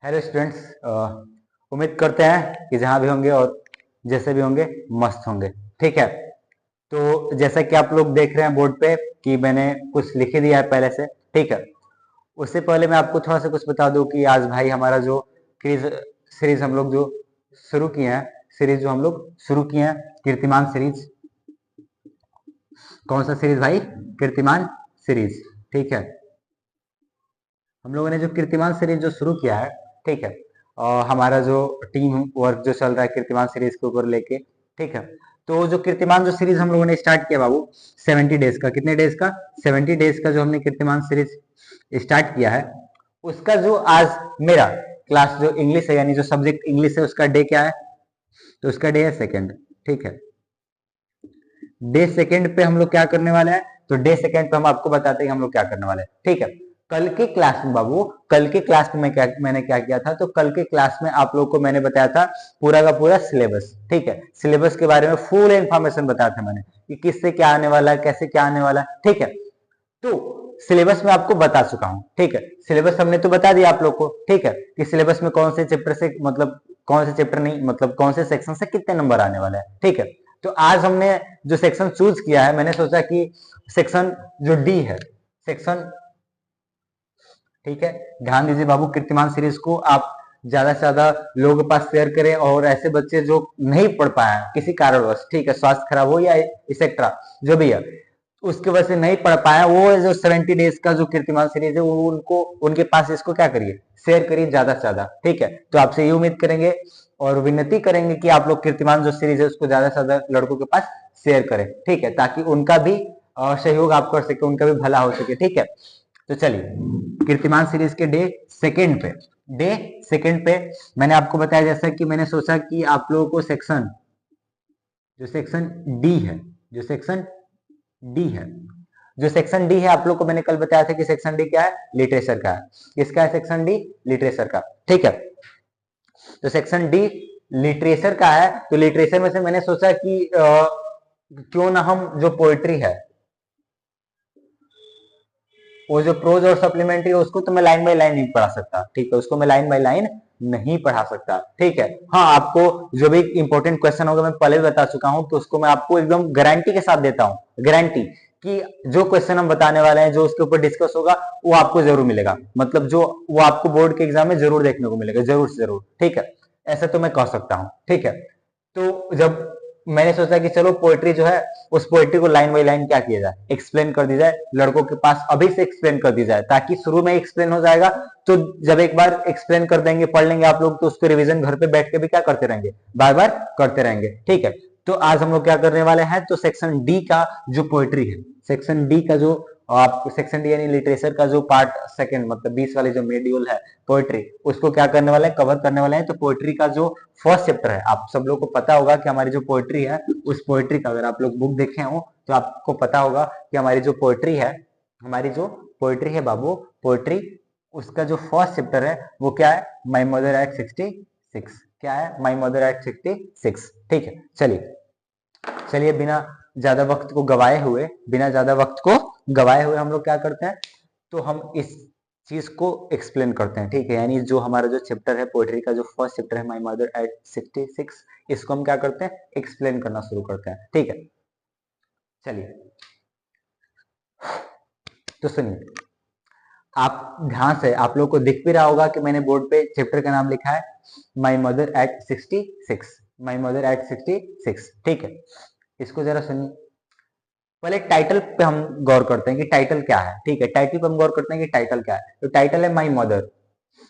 Hello students, उम्मीद करते हैं कि जहां भी होंगे और जैसे भी होंगे मस्त होंगे। ठीक है, तो जैसा कि आप लोग देख रहे हैं बोर्ड पे कि मैंने कुछ लिख ही दिया है पहले से। ठीक है, उससे पहले मैं आपको थोड़ा सा कुछ बता दूं कि आज भाई हमारा जो क्विज सीरीज हम लोग जो शुरू किए हैं कीर्तिमान सीरीज। कौन सा सीरीज भाई? कीर्तिमान सीरीज। ठीक है, हम लोगों ने जो कीर्तिमान सीरीज जो शुरू किया है, ठीक है, और हमारा जो टीम वर्क जो चल रहा है कीर्तिमान सीरीज के ऊपर लेके। ठीक है, तो जो कीर्तिमान जो सीरीज हम लोगों ने स्टार्ट किया बाबू 70 डेज का, कितने डेज का? 70 डेज का जो हमने कीर्तिमान सीरीज स्टार्ट किया है, उसका जो आज मेरा क्लास जो इंग्लिश है, यानी जो सब्जेक्ट इंग्लिश है, उसका डे क्या है? तो उसका डे है सेकेंड। ठीक है, डे सेकेंड पे हम लोग क्या करने वाले हैं? तो डे सेकेंड पे हम आपको बताते हैं हम लोग क्या करने वाले हैं। ठीक है, कल के क्लास में बाबू, कल के क्लास में मैंने क्या किया था? तो कल के क्लास में आप लोग को मैंने बताया था पूरा का पूरा सिलेबस। ठीक है, सिलेबस के बारे में फुल इंफॉर्मेशन बताया था मैंने कि किससे क्या आने वाला है, कैसे क्या आने वाला है। ठीक है, तो सिलेबस में आपको बता चुका हूं। ठीक है, सिलेबस हमने तो बता दिया आप लोग को। ठीक है, कि सिलेबस में कौन से चैप्टर से, मतलब कौन से चैप्टर नहीं, मतलब कौन से सेक्शन से कितने नंबर आने वाले हैं। ठीक है, तो आज हमने जो सेक्शन चूज किया है, मैंने सोचा कि सेक्शन जो डी है, सेक्शन, ठीक है, ध्यान दीजिए बाबू, कीर्तिमान सीरीज को आप ज्यादा से ज्यादा लोगों के पास शेयर करें, और ऐसे बच्चे जो नहीं पढ़ पाए हैं किसी कारणवश, ठीक है, स्वास्थ्य खराब हो या एक्सेट्रा जो भी है, उसके वजह से नहीं पढ़ पाया, वो जो 70 डेज का जो कीर्तिमान सीरीज है वो उनको, उनके पास इसको क्या करिए, शेयर करिए ज्यादा से ज्यादा। ठीक है, तो आपसे ये उम्मीद करेंगे और विनती करेंगे कि आप लोग कीर्तिमान जो सीरीज है उसको ज्यादा से ज्यादा लड़कों के पास शेयर करें। ठीक है, ताकि उनका भी सहयोग आप कर सके, उनका भी भला हो सके। ठीक है, तो चलिए कीर्तिमान सीरीज के डे सेकंड पे मैंने आपको बताया, जैसा कि मैंने सोचा कि आप लोगों को सेक्शन जो सेक्शन डी है, जो सेक्शन डी है जो सेक्शन डी है, आप लोग को मैंने कल बताया था कि सेक्शन डी क्या है? लिटरेचर का है। किसका है सेक्शन डी? लिटरेचर का। ठीक है, तो सेक्शन डी लिटरेचर का है। तो लिटरेचर में से मैंने सोचा कि क्यों ना हम जो पोएट्री है, वो जो प्रोज और सप्लीमेंट्री है, उसको तो मैं लाइन बाय लाइन नहीं पढ़ा सकता। ठीक है, उसको मैं लाइन बाय लाइन नहीं पढ़ा सकता। ठीक है, हाँ, आपको जो भी इंपॉर्टेंट क्वेश्चन होगा मैं पहले भी बता चुका हूं, तो उसको मैं आपको एकदम गारंटी के साथ देता हूं, गारंटी कि जो क्वेश्चन हम बताने वाले हैं, जो उसके ऊपर डिस्कस होगा, वो आपको जरूर मिलेगा। मतलब जो वो आपको बोर्ड के एग्जाम में जरूर देखने को मिलेगा, जरूर से जरूर। ठीक है, ऐसा तो मैं कह सकता हूं। ठीक है, तो जब मैंने सोचा कि चलो पोएट्री जो है, उस पोएट्री को लाइन बाय लाइन क्या किया जाए, एक्सप्लेन कर दी जाए, लड़कों के पास अभी से एक्सप्लेन कर दी जाए, ताकि शुरू में एक्सप्लेन हो जाएगा। तो जब एक बार एक्सप्लेन कर देंगे, पढ़ लेंगे आप लोग, तो उसको रिवीजन घर पे बैठ के भी क्या करते रहेंगे, बार बार करते रहेंगे। ठीक है, तो आज हम लोग क्या करने वाले हैं? तो सेक्शन डी का जो पोएट्री है, सेक्शन डी का जो आप सेक्शन डी यानी लिटरेचर का जो पार्ट सेकंड, मतलब 20 वाली जो मॉड्यूल है पोएट्री, उसको क्या करने वाले हैं, कवर करने वाले हैं। तो पोएट्री का जो फर्स्ट चैप्टर है, आप सब लोग को पता होगा कि हमारी जो पोएट्री है, उस पोएट्री का अगर आप लोग बुक देखे हो तो आपको पता होगा कि हमारी जो पोएट्री है, हमारी जो पोएट्री है बाबू, पोएट्री, उसका जो फर्स्ट चैप्टर है वो क्या है? My mother eight 66। क्या है? My mother eight 66। ठीक है, चलिए चलिए बिना ज्यादा वक्त को गवाए हुए, हम लोग क्या करते हैं? तो हम इस चीज को एक्सप्लेन करते हैं। ठीक है, यानी जो हमारा जो चैप्टर है पोएट्री का, जो फर्स्ट चैप्टर है माय मदर एट 66, इसको हम क्या करते हैं? एक्सप्लेन करना शुरू करते हैं। ठीक है, चलिए, तो सुनिए, आप ध्यान से, आप लोग को दिख भी रहा होगा कि मैंने बोर्ड पे चैप्टर का नाम लिखा है my mother eight 66। My mother eight 66। ठीक है, इसको जरा सुनिए। पहले टाइटल पे हम गौर करते हैं कि टाइटल क्या है। ठीक है, टाइटल पे हम गौर करते हैं कि टाइटल क्या है। तो टाइटल है माई मदर।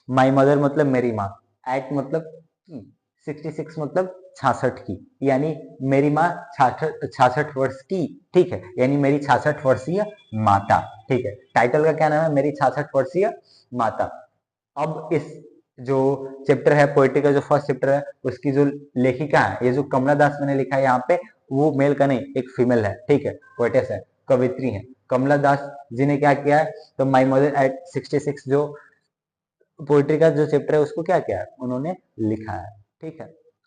माई मदर मतलब मेरी माँ, एट मतलब की, 66 मतलब 66 की, यानी मेरी माँ 66 वर्ष की। ठीक है, यानी मेरी 66 वर्षीय माता। ठीक है, टाइटल का क्या नाम है? मेरी 66 वर्षीय माता। अब इस जो चैप्टर है पोएट्री का, जो फर्स्ट चैप्टर है, उसकी जो लेखिका है, ये जो कमला दास मैंने लिखा है यहाँ पे, वो मेल का नहीं, एक फीमेल है। ठीक है, पोएटेस है, कवित्री है, कमला दास जी ने क्या किया है? तो माई मदर एट 66 जो पोएट्री का जो चैप्टर है, उसको क्या किया है? उन्होंने लिखा है। ठीक है,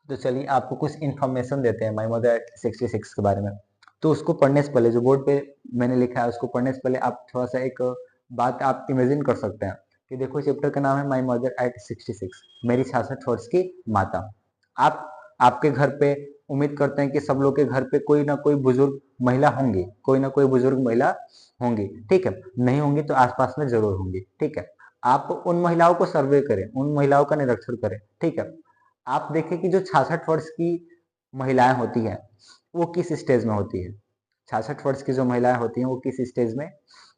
तो चलिए आपको कुछ इंफॉर्मेशन देते हैं माई मदर एट 66 के बारे में। तो उसको पढ़ने से पहले, जो बोर्ड पे मैंने लिखा है उसको पढ़ने से पहले, आप थोड़ा सा एक बात आप इमेजिन कर सकते हैं कि देखो चैप्टर का नाम है माई मदर एट 66, मेरी 66 वर्ष की माता। आप आपके घर पे उम्मीद करते हैं कि सब लोग के घर पे कोई ना कोई बुजुर्ग महिला होंगी, कोई ना कोई बुजुर्ग महिला होंगी, ठीक है। नहीं होंगी तो आसपास में जरूर होंगी, ठीक है। आप उन महिलाओं को सर्वे करें, उन महिलाओं का निरीक्षण करें, ठीक है। आप देखें कि जो 66 वर्ष की महिलाएं होती हैं वो किस स्टेज में होती है। 66 वर्ष की जो महिलाएं होती हैं वो किस स्टेज में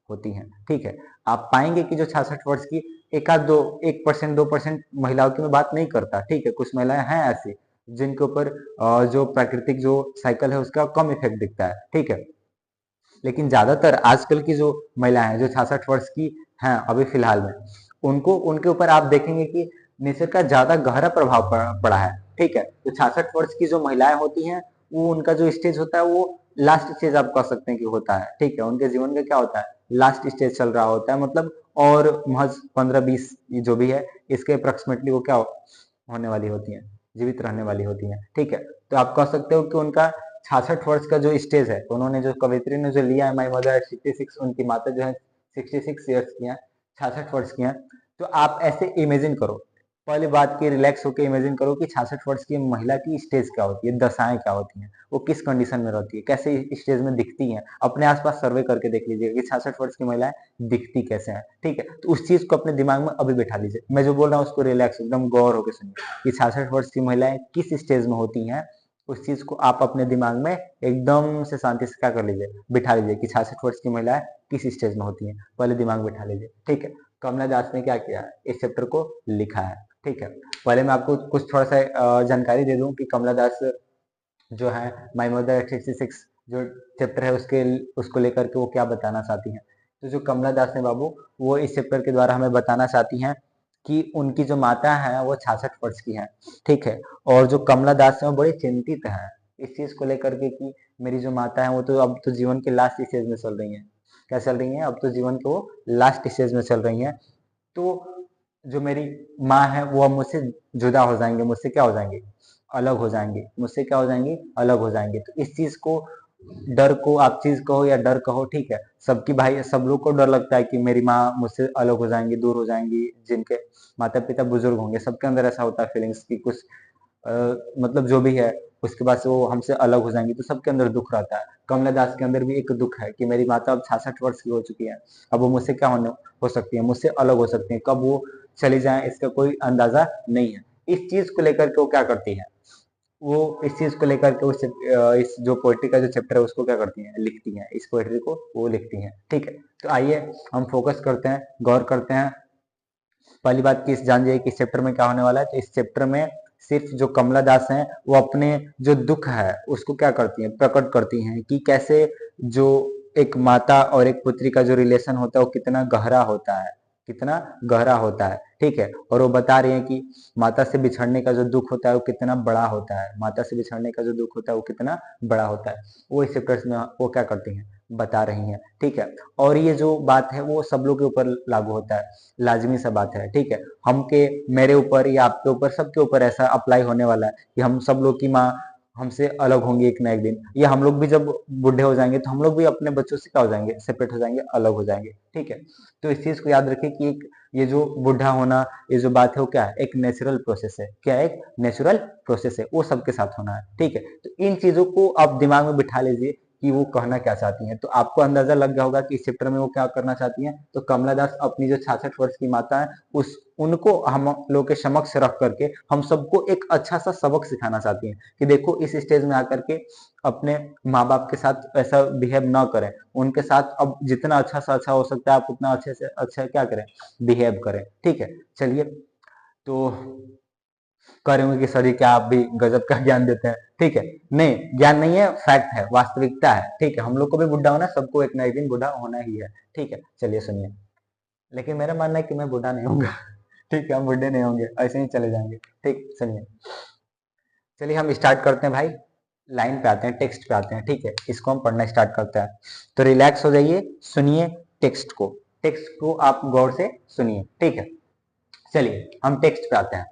होती हैं, ठीक है। आप पाएंगे कि जो 66 वर्ष की एक आध दो 1% 2% महिलाओं की मैं बात नहीं करता, ठीक है। कुछ महिलाएं हैं ऐसी जिनके ऊपर जो प्राकृतिक जो साइकिल है उसका कम इफेक्ट दिखता है, ठीक है। लेकिन ज्यादातर आजकल की जो महिलाएं हैं जो 66 वर्ष की हैं अभी फिलहाल में, उनको उनके ऊपर आप देखेंगे कि नेचर का ज्यादा गहरा प्रभाव पड़ा है, ठीक है। तो 66 वर्ष की जो महिलाएं होती हैं वो उनका जो स्टेज होता है वो लास्ट स्टेज आप कह सकते हैं कि होता है, ठीक है। उनके जीवन का क्या होता है, लास्ट स्टेज चल रहा होता है, मतलब और महज 15-20 जो भी है इसके अप्रोक्सीमेटली वो क्या होने वाली होती है, जीवित रहने वाली होती है, ठीक है। तो आप कह सकते हो कि उनका 66 वर्ष का जो स्टेज है, उन्होंने जो कवित्री ने जो लिया है माई मदर एट 66, उनकी माता जो है 66 ईयर्स की हैं, 66 वर्ष की हैं। तो आप ऐसे इमेजिन करो, पहली बात की रिलैक्स होकर इमेजिन करो कि 66 वर्ष की महिला की स्टेज क्या होती है, दशाएं क्या होती हैं, वो किस कंडीशन में रहती है, कैसे स्टेज में दिखती हैं। अपने आसपास सर्वे करके देख लीजिए कि 66 वर्ष की महिलाएं दिखती कैसे हैं, ठीक है। तो उस चीज को अपने दिमाग में अभी बैठा लीजिए, मैं जो बोल रहा हूँ उसको रिलैक्स एकदम गौर होकर सुनिए कि 66 वर्ष की महिलाएं किस स्टेज में होती हैं। उस चीज को आप अपने दिमाग में एकदम से शांति से क्या कर लीजिए, बिठा लीजिए कि 66 वर्ष की महिलाएं किस स्टेज में होती हैं, पहले दिमाग बिठा लीजिए, ठीक है। कमला दास ने क्या किया है, इस चैप्टर को लिखा है, ठीक है। पहले मैं आपको कुछ थोड़ा सा जानकारी दे दूं कि कमला दास जो है माई मदर 66 जो चैप्टर है उसके उसको लेकर के वो क्या बताना चाहती हैं। तो जो कमला दास ने बाबू वो इस चैप्टर के द्वारा हमें बताना चाहती हैं कि उनकी जो माता है वो 66 वर्ष की है, ठीक है। और जो कमला दास है वो बड़ी चिंतित है इस चीज को लेकर के कि मेरी जो माता है वो तो अब तो जीवन के लास्ट स्टेज में चल रही है। क्या चल रही है, अब तो जीवन के वो लास्ट स्टेज में चल रही है। तो जो मेरी माँ है वो अब मुझसे जुदा हो जाएंगे, मुझसे क्या हो जाएंगे, अलग हो जाएंगे, मुझसे क्या हो जाएंगे, अलग हो जाएंगे। तो इस चीज को, डर को आप चीज कहो या डर कहो, ठीक है, सबकी भाई सब लोग को डर लगता है कि मेरी माँ मुझसे अलग हो जाएंगी, दूर हो जाएंगी, जिनके माता पिता बुजुर्ग होंगे सबके अंदर ऐसा होता है फीलिंग्स की कुछ मतलब जो भी है उसके बाद से वो हमसे अलग हो जाएंगी, तो सबके अंदर दुख रहता है। कमला दास के अंदर भी एक दुख है कि मेरी माता अब 66 वर्ष की हो चुकी है, अब वो मुझसे क्या होने हो सकती है, मुझसे अलग हो सकती है, कब वो चली जाए इसका कोई अंदाजा नहीं है। इस चीज को लेकर के वो क्या करती है, वो इस चीज को लेकर के इस जो पोएट्री का जो चैप्टर है उसको क्या करती हैं, लिखती हैं, इस पोएट्री को वो लिखती हैं, ठीक है। तो आइए हम फोकस करते हैं, गौर करते हैं। पहली बात की जान जाइए कि इस चैप्टर में क्या होने वाला है। तो इस चैप्टर में सिर्फ जो कमला दास हैं वो अपने जो दुख है उसको क्या करती हैं, प्रकट करती हैं कि कैसे जो एक माता और एक पुत्री का जो रिलेशन होता है वो कितना गहरा होता है, कितना गहरा होता है, ठीक है। और वो बता रही हैं कि माता से बिछड़ने का जो दुख होता है वो कितना बड़ा होता है, माता से बिछड़ने का जो दुख होता है वो कितना बड़ा होता है। वो इस चैप्टर में वो क्या करती हैं, बता रही हैं, ठीक है। और ये जो बात है वो सब लोग के ऊपर लागू होता है, लाजमी सा बात है, ठीक है। हम के मेरे ऊपर या आपके ऊपर सबके ऊपर ऐसा अप्लाई होने वाला है कि हम सब लोग की माँ हमसे अलग होंगी एक ना एक दिन, या हम लोग भी जब बूढ़े हो जाएंगे तो हम लोग भी अपने बच्चों से क्या हो जाएंगे, सेपरेट हो जाएंगे, अलग हो जाएंगे, ठीक है। तो इस चीज को याद रखिए कि एक ये जो बूढ़ा होना, ये जो बात है वो क्या है, एक नेचुरल प्रोसेस है, क्या है, एक नेचुरल प्रोसेस है, वो सबके साथ होना है, ठीक है। तो इन चीजों को आप दिमाग में बिठा लीजिए कि वो कहना क्या चाहती हैं। तो आपको अंदाजा लग गया होगा कि इस चैप्टर में वो क्या करना चाहती हैं। तो कमला दास अपनी जो 66 वर्ष की माता है उस उनको हम लोग के समक्ष रख करके हम सबको एक अच्छा सा सबक सिखाना चाहती हैं कि देखो इस स्टेज में आकर के अपने माँ बाप के साथ ऐसा बिहेव ना करें, उनके साथ अब जितना अच्छा से अच्छा हो सकता है आप उतना अच्छे से अच्छा क्या करें, बिहेव करें, ठीक है। चलिए, तो करेंगे कि सर जी क्या आप भी गजब का ज्ञान देते हैं, ठीक है। नहीं, ज्ञान नहीं है, फैक्ट है, वास्तविकता है, ठीक है। हम लोग को भी बुढ़ा होना, सबको एक ना एक दिन बुढ़ा होना ही है, ठीक है। चलिए सुनिए, लेकिन मेरा मानना है कि मैं बुढ़ा नहीं होऊंगा ठीक है, हम बुढ़े नहीं होंगे, ऐसे ही चले जाएंगे, ठीक। सुनिए, चलिए हम स्टार्ट करते हैं भाई, लाइन पे आते हैं, टेक्स्ट पे आते हैं, ठीक है। इसको हम पढ़ना स्टार्ट करते हैं। तो रिलैक्स हो जाइए, सुनिए टेक्स्ट को, टेक्स्ट को आप गौर से सुनिए, ठीक है। चलिए हम टेक्स्ट पे आते हैं।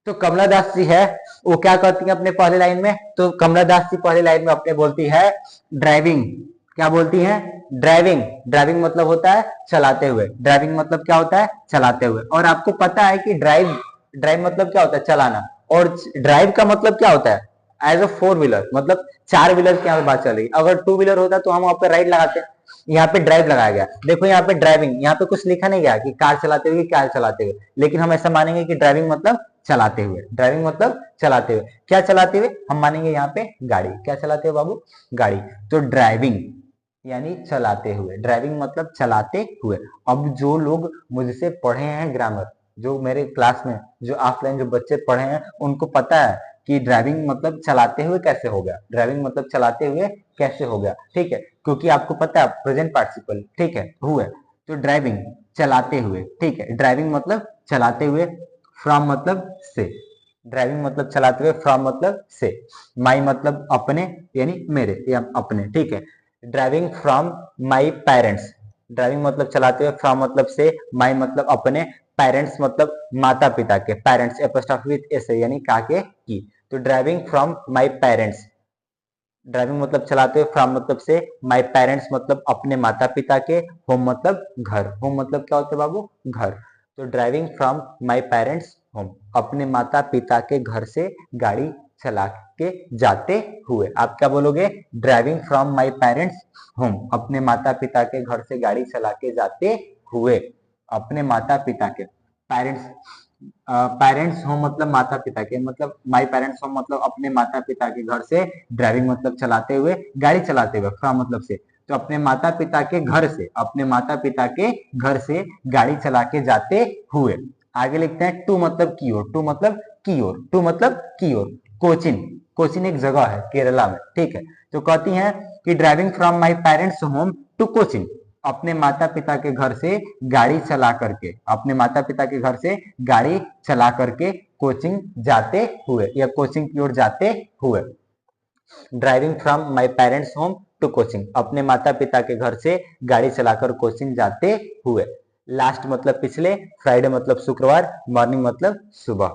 तो कमला दास जी है वो क्या करती है अपने पहले लाइन में, तो कमला दास जी पहले लाइन में अपने बोलती है ड्राइविंग, क्या बोलती हैं? ड्राइविंग। ड्राइविंग मतलब होता है चलाते हुए। ड्राइविंग मतलब क्या होता है? चलाते हुए। और आपको पता है कि ड्राइव ड्राइव मतलब क्या होता है? चलाना। और ड्राइव का मतलब क्या होता है? एज अ फोर व्हीलर, मतलब चार व्हीलर की यहाँ पे बात चल रही है। अगर टू व्हीलर होता तो हम वहां पे राइड लगाते हैं, यहाँ पे ड्राइव लगाया गया। देखो यहाँ पे ड्राइविंग, यहाँ पे कुछ लिखा नहीं गया कि कार चलाते हुए, कार चलाते हुए, लेकिन हम ऐसा मानेंगे कि ड्राइविंग मतलब चलाते हुए। ड्राइविंग मतलब चलाते हुए। क्या चलाते हुए? हम मानेंगे यहाँ पे गाड़ी। क्या चलाते हुए बाबू? गाड़ी। तो ड्राइविंग यानी चलाते हुए। ड्राइविंग मतलब चलाते हुए। अब जो लोग मुझसे पढ़े हैं ग्रामर, जो मेरे क्लास में जो ऑफलाइन जो बच्चे पढ़े हैं, उनको पता है कि ड्राइविंग मतलब चलाते हुए कैसे हो गया। ड्राइविंग मतलब चलाते हुए कैसे हो गया, ठीक है? क्योंकि आपको पता है प्रेजेंट पार्टिसिपल, ठीक है, हुए। तो ड्राइविंग चलाते हुए, ठीक है। ड्राइविंग मतलब चलाते हुए, फ्रॉम मतलब से। ड्राइविंग मतलब चलाते हुए, फ्रॉम मतलब से। माई मतलब अपने यानी मेरे या अपने, ठीक है। Driving from my parents. Driving मतलब चलाते हुए, फ्रॉम मतलब से, माई मतलब अपने, पेरेंट्स मतलब माता पिता के। पेरेंट्स एपोस्ट्रोफी विद एस यानी का के की। तो driving from my parents. Driving मतलब चलाते हुए, फ्रॉम मतलब से, माई पेरेंट्स मतलब अपने माता पिता के, होम मतलब घर। होम मतलब क्या होता है बाबू? घर। तो driving from my parents home, अपने माता पिता के घर से गाड़ी चला के जाते हुए। आप क्या बोलोगे? Driving from my parents home, अपने माता पिता के घर से गाड़ी चला के जाते हुए। अपने माता पिता के, पेरेंट्स, पेरेंट्स होम मतलब माता पिता के, मतलब माई पेरेंट्स होम मतलब अपने माता पिता के घर से। ड्राइविंग मतलब चलाते हुए, गाड़ी चलाते हुए, फ्रॉम मतलब से। तो अपने माता पिता के घर से, अपने माता पिता के घर से गाड़ी चला के जाते हुए। आगे लिखते हैं टू मतलब की ओर। टू मतलब की ओर। टू मतलब की ओर। कोचिन। कोचिन एक जगह है केरला में, ठीक है। तो कहती हैं कि driving from my parents home to Cochin, अपने माता पिता के घर से गाड़ी चला करके, अपने माता पिता के घर से गाड़ी चला करके कोचिंग जाते हुए या कोचिंग की ओर जाते हुए। Driving from my parents home to coaching, अपने माता पिता के घर से गाड़ी चलाकर कोचिंग जाते हुए। लास्ट मतलब पिछले, फ्राइडे मतलब शुक्रवार, मॉर्निंग मतलब सुबह,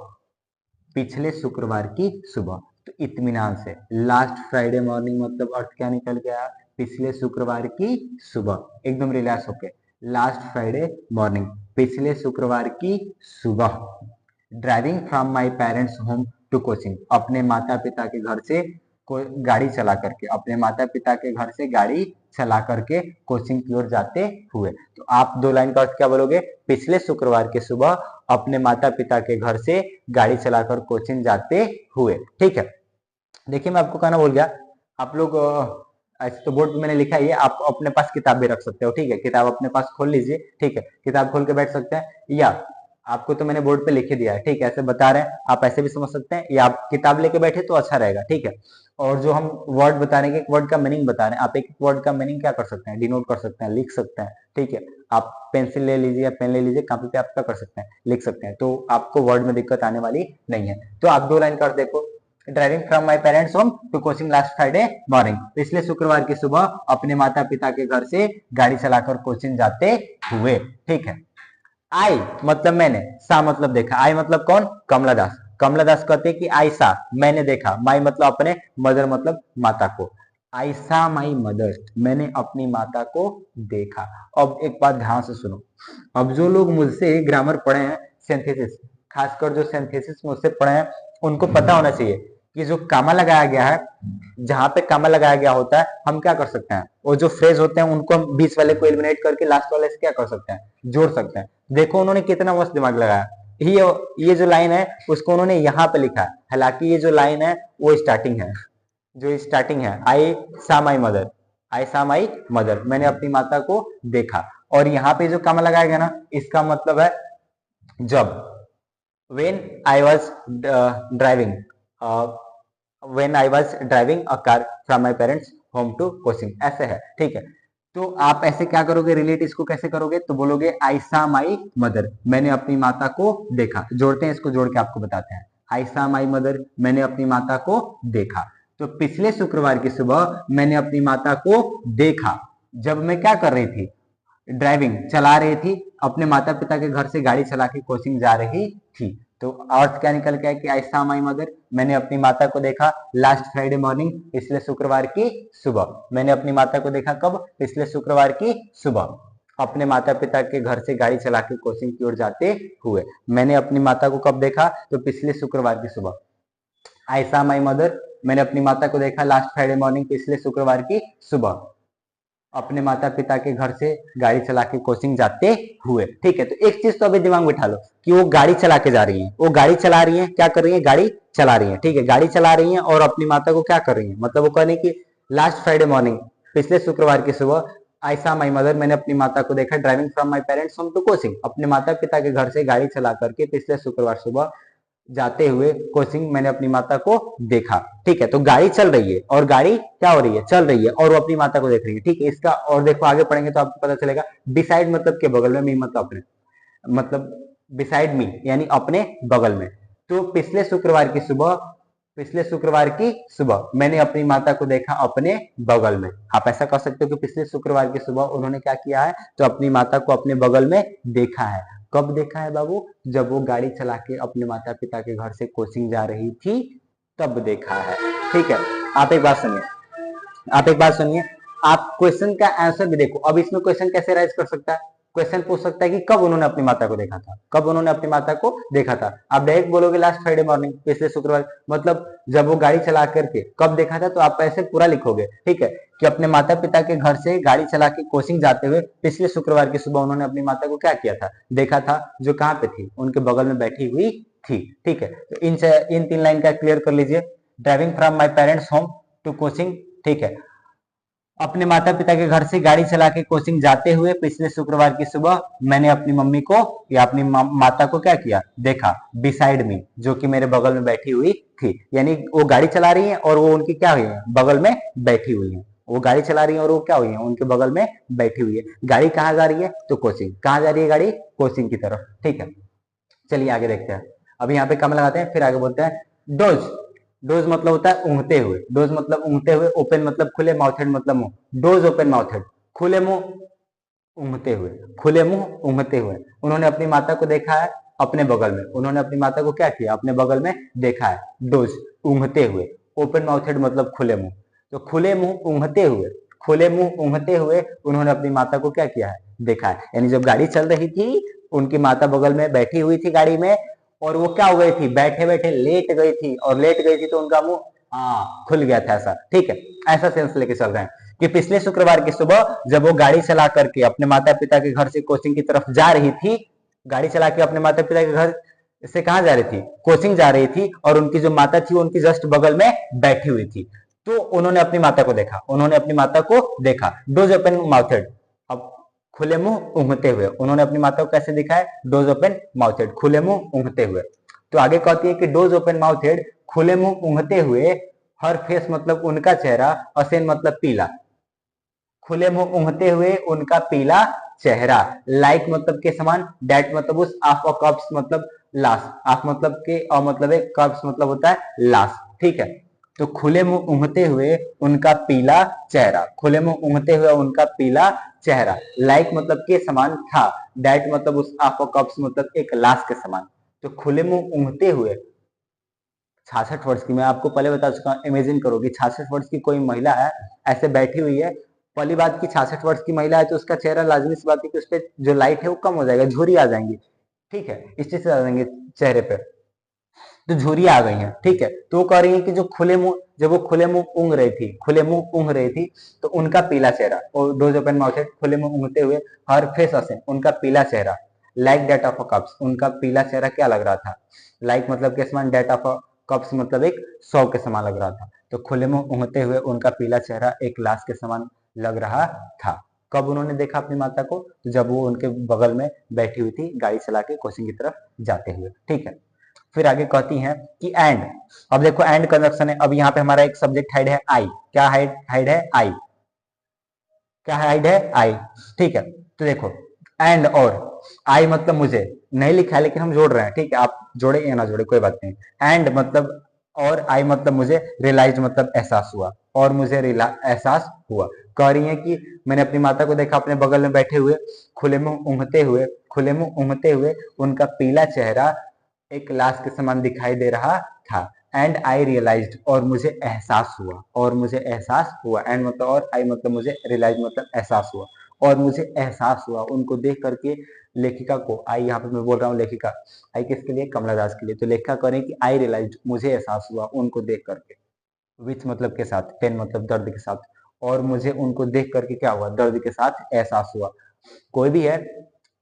पिछले शुक्रवार की सुबह। तो इत्मीनान से लास्ट फ्राइडे मॉर्निंग मतलब अर्थ क्या निकल गया? पिछले शुक्रवार की सुबह, एकदम रिलैक्स होके। लास्ट फ्राइडे मॉर्निंग, पिछले शुक्रवार की सुबह। Driving from my parents home to coaching, अपने माता पिता के घर से गाड़ी चला करके, अपने माता पिता के घर से गाड़ी चला करके कोचिंग की ओर जाते हुए। तो आप दो लाइन का अर्थ क्या बोलोगे? पिछले शुक्रवार की सुबह अपने माता पिता के घर से गाड़ी चलाकर कोचिंग जाते हुए, ठीक है। देखिए मैं आपको कहना भूल गया, आप लोग ऐसे तो बोर्ड पे मैंने लिखा ही है, आप अपने पास किताब भी रख सकते हो, ठीक है। किताब अपने पास खोल लीजिए, ठीक है। किताब खोल के बैठ सकते हैं, या आपको तो मैंने बोर्ड पे लिख ही दिया है, ठीक है। ऐसे बता रहे हैं, आप ऐसे भी समझ सकते हैं, या आप किताब लेके बैठे तो अच्छा रहेगा, ठीक है। और जो हम वर्ड बता रहे हैं, एक वर्ड का मीनिंग बता रहे हैं, आप एक वर्ड का मीनिंग क्या कर सकते हैं? डिनोट कर सकते हैं, लिख सकते हैं, ठीक है। आप पेंसिल ले लीजिए या पेन ले लीजिए, कॉपी पे आप क्या कर सकते हैं? लिख सकते हैं, तो आपको वर्ड में दिक्कत आने वाली नहीं है। तो आप दो लाइन कर देखो, driving from my parents home to coaching last Friday morning, पिछले शुक्रवार की सुबह अपने माता पिता के घर से गाड़ी चलाकर कोचिंग जाते हुए, ठीक है। आई मतलब मैंने, सा मतलब देखा। आई मतलब कौन? कमला दास। कमला दास कहते हैं कि आई सा मैंने देखा, माई मतलब अपने, मदर मतलब माता को। आई सा माई मदर, मैंने अपनी माता को देखा। अब एक बात ध्यान से सुनो, अब जो लोग मुझसे ग्रामर पढ़े हैं, सिंथेसिस, खासकर जो सिंथेसिस मुझसे पढ़े हैं, उनको पता होना चाहिए कि जो कामा लगाया गया है, जहां पे कामा लगाया गया होता है, हम क्या कर सकते हैं? वो जो फ्रेज होते हैं उनको हम बीच वाले को एलिमिनेट करके लास्ट वाले से क्या कर सकते हैं? जोड़ सकते हैं। देखो उन्होंने कितना मस्त दिमाग लगाया। ये जो लाइन है उसको उन्होंने यहाँ पे लिखा है, हालांकि ये जो लाइन है वो स्टार्टिंग है, जो स्टार्टिंग है, आई सा माई मदर, आई सा माई मदर, मैंने अपनी माता को देखा। और यहाँ पे जो कामा लगाया गया ना, इसका मतलब है जब, when I was driving, when I was driving a car from my parents home to coaching, ऐसे है, ठीक है। तो आप ऐसे क्या करोगे? रिलेट इसको कैसे करोगे? तो बोलोगे आई सा माई मदर, मैंने अपनी माता को देखा। जोड़ते हैं, इसको जोड़ के आपको बताते हैं। आई सा माई मदर, मैंने अपनी माता को देखा। तो पिछले शुक्रवार की सुबह मैंने अपनी माता को देखा, जब मैं क्या कर रही थी? ड्राइविंग चला रही थी, अपने माता पिता के घर से गाड़ी चला के कोचिंग जा रही थी। तो अर्थ क्या निकल के है कि आई सॉ माय मदर, मैंने अपनी माता को देखा लास्ट फ्राइडे मॉर्निंग, पिछले शुक्रवार की सुबह। मैंने अपनी माता को देखा कब? पिछले शुक्रवार की सुबह, अपने माता पिता के घर से गाड़ी चला के कोचिंग की ओर जाते हुए। मैंने अपनी माता को कब देखा? तो पिछले शुक्रवार की सुबह। आई सॉ माय मदर, मैंने अपनी माता को देखा लास्ट फ्राइडे मॉर्निंग, पिछले शुक्रवार की सुबह, अपने माता पिता के घर से गाड़ी चला के कोचिंग जाते हुए। ठीक है, तो एक चीज तो अभी दिमाग में बिठा लो कि वो गाड़ी चला के जा रही है, वो गाड़ी चला रही है, क्या कर रही है? गाड़ी चला रही है। ठीक है, गाड़ी चला रही है और अपनी माता को क्या कर रही है? मतलब वो कहने की लास्ट फ्राइडे मॉर्निंग, पिछले शुक्रवार की सुबह, आई सॉ माय मदर, मैंने अपनी माता को देखा driving from my parents home to coaching, अपने माता पिता के घर से गाड़ी चला करके पिछले शुक्रवार सुबह जाते हुए कोचिंग मैंने अपनी माता को देखा। ठीक है, तो गाड़ी चल रही है और गाड़ी क्या हो रही है? चल रही है और वो अपनी माता को देख रही है। ठीक है, इसका और देखो आगे पढ़ेंगे तो आपको पता चलेगा। बिसाइड मतलब के बगल में, मी मतलब अपने, मतलब बिसाइड मी यानी अपने बगल में। तो पिछले शुक्रवार की सुबह, पिछले शुक्रवार की सुबह मैंने अपनी माता को देखा अपने बगल में। आप ऐसा कह सकते हो कि पिछले शुक्रवार की सुबह उन्होंने क्या किया है? तो अपनी माता को अपने बगल में देखा है। कब देखा है बाबू? जब वो गाड़ी चला के अपने माता पिता के घर से कोचिंग जा रही थी, तब देखा है। ठीक है, आप एक बात सुनिए, आप एक बात सुनिए, आप क्वेश्चन का आंसर भी देखो। अब इसमें क्वेश्चन कैसे राइज कर सकता है? क्वेश्चन पूछ सकता है कि कब उन्होंने अपनी माता को देखा था, कब उन्होंने अपनी माता को देखा था। आप डायरेक्ट बोलोगे लास्ट फ्राइडे मॉर्निंग, पिछले शुक्रवार, मतलब जब वो गाड़ी चला करके कब देखा था, तो आप ऐसे पूरा लिखोगे। ठीक है, कि अपने माता पिता के घर से गाड़ी चला के कोचिंग जाते हुए पिछले शुक्रवार की सुबह उन्होंने अपनी माता को क्या किया था? देखा था, जो कहाँ पे थी? उनके बगल में बैठी हुई थी। ठीक है, तो इन 3 लाइन का क्लियर कर लीजिए। Driving from my parents home to coaching. ठीक है, अपने माता पिता के घर से गाड़ी चला के कोचिंग जाते हुए पिछले शुक्रवार की सुबह मैंने अपनी मम्मी को या अपनी माता को क्या किया? देखा। बिसाइड मी, जो कि मेरे बगल में बैठी हुई थी, यानी वो गाड़ी चला रही है और वो उनकी क्या हुई है? बगल में बैठी हुई है। वो गाड़ी चला रही है और वो क्या हुई है? उनके बगल में बैठी हुई है। गाड़ी कहाँ जा रही है? तो कोचिंग। कहाँ जा रही है गाड़ी? कोचिंग की तरफ। ठीक है, चलिए आगे देखते हैं। अभी यहाँ पे कम लगाते हैं, फिर आगे बोलते हैं डोज। डोज मतलब होता है ऊँघते हुए। डोज मतलब ऊँघते हुए। ओपन मतलब खुले, माउथेड मतलब मुंह। डोज ओपन माउथेड, खुले मुंह ऊँघते हुए, खुले मुंह ऊँघते हुए। उन्होंने अपनी माता को देखा है अपने बगल में। उन्होंने अपनी माता को क्या किया? अपने बगल में देखा है। डोज ऊँघते हुए, ओपन माउथेड मतलब खुले मुंह। तो खुले मुंह ऊँघते हुए, खुले मुंह ऊँघते हुए उन्होंने अपनी माता को क्या किया है? देखा है। यानी जब गाड़ी चल रही थी, उनकी माता बगल में बैठी हुई थी गाड़ी में, और वो क्या हो गई थी? बैठे बैठे लेट गई थी, और लेट गई थी तो उनका मुंह खुल गया था, ऐसा। ठीक है, ऐसा सेंस लेके चल रहे हैं कि पिछले शुक्रवार की सुबह जब वो गाड़ी चला करके अपने माता पिता के घर से कोचिंग की तरफ जा रही थी, गाड़ी चला के अपने माता पिता के घर से कहाँ जा रही थी? कोचिंग जा रही थी, और उनकी जो माता थी वो उनकी जस्ट बगल में बैठी हुई थी। तो उन्होंने अपनी माता को देखा, उन्होंने अपनी माता को देखा। डोज ओपन माउथेड, अब खुले मुंह ऊँघते हुए। उन्होंने अपनी माता को कैसे देखा है? डोज ओपन माउथेड, खुले मुंह ऊँघते हुए। तो आगे कहती है कि डोज ओपन माउथेड, खुले मुंह ऊँघते हुए, हर फेस मतलब उनका चेहरा, असेन मतलब पीला, खुले मुंह ऊँघते हुए उनका पीला चेहरा, लाइक मतलब के समान, डेट मतलब उस, ऑफ और कप्स मतलब लाश, ऑफ मतलब के, और मतलब है, कप्स मतलब होता है लाश। ठीक है, तो खुले मुंह ऊँघते हुए उनका पीला चेहरा, खुले मुंह ऊँघते हुए उनका पीला चेहरा, लाइक मतलब के समान था, डेट मतलब उस, ऑफ और कप्स मतलब एक लाश के समान। तो खुले मुंह ऊँघते हुए 66 वर्ष की, मैं आपको पहले बता चुका हूँ, इमेजिन करो कि 66 वर्ष की कोई महिला है, ऐसे बैठी हुई है। पहली बात की 66 वर्ष की महिला है तो उसका चेहरा, लाजमी सी बात है कि उस पर जो लाइट है वो कम हो जाएगा, झुर्री आ जाएंगी। ठीक है, इस चीज से आ जाएंगे चेहरे पे, तो झुर्रियां आ गई हैं। ठीक है, तो वो कह रही है कि जो खुले मुंह, जब वो खुले मुंह ऊँघ रही थी, खुले मुंह ऊँघ रही थी, तो उनका पीला चेहरा, और डोज ओपन माउथेड, खुले मुंह ऊँघते हुए, हर फेस असेन, उनका पीला चेहरा, like that of a corpse, उनका पीला चेहरा क्या लग रहा था? लाइक मतलब के समान, डेट ऑफ अ कप्स मतलब एक सौ के समान लग रहा था। तो खुले मुंह ऊँघते हुए उनका पीला चेहरा एक लाश के समान लग रहा था। कब उन्होंने देखा अपनी माता को? तो जब वो उनके बगल में बैठी हुई थी गाड़ी चला के कोचिंग की तरफ जाते हुए। ठीक है, फिर आगे कहती हैं कि एंड। अब देखो एंड कंजक्शन है। अब यहाँ पे हमारा एक सब्जेक्ट हेड है आई। क्या हेड है? आई। क्या हेड है? आई। ठीक है, तो देखो एंड और, आई मतलब मुझे, नहीं लिखा है लेकिन हम जोड़ रहे हैं। ठीक है, आप जोड़े या ना जोड़े कोई बात नहीं। एंड मतलब और, आई मतलब मुझे, रियलाइज मतलब एहसास हुआ, और मुझे एहसास हुआ। कह रही है कि मैंने अपनी माता को देखा अपने बगल में बैठे हुए, खुले मुंह ऊँघते हुए, खुले मुंह ऊँघते हुए उनका पीला चेहरा एक लाश के समान दिखाई दे रहा था। एंड आई रियलाइज्ड, और मुझे एहसास हुआ, और मुझे एहसास हुआ। एंड मतलब और, आई मतलब मुझे, रियलाइज मतलब एहसास हुआ, और मुझे एहसास हुआ उनको देख करके। लेखिका को, आई यहाँ पे मैं बोल रहा हूँ लेखिका, आई किसके लिए, कमला दास के लिए। तो लेखिका करें कि आई रियलाइज्ड, मुझे एहसास हुआ उनको देख करके। विच मतलब के साथ, पेन मतलब दर्द के साथ, और मुझे उनको देख करके क्या हुआ, दर्द के साथ एहसास हुआ। कोई भी है,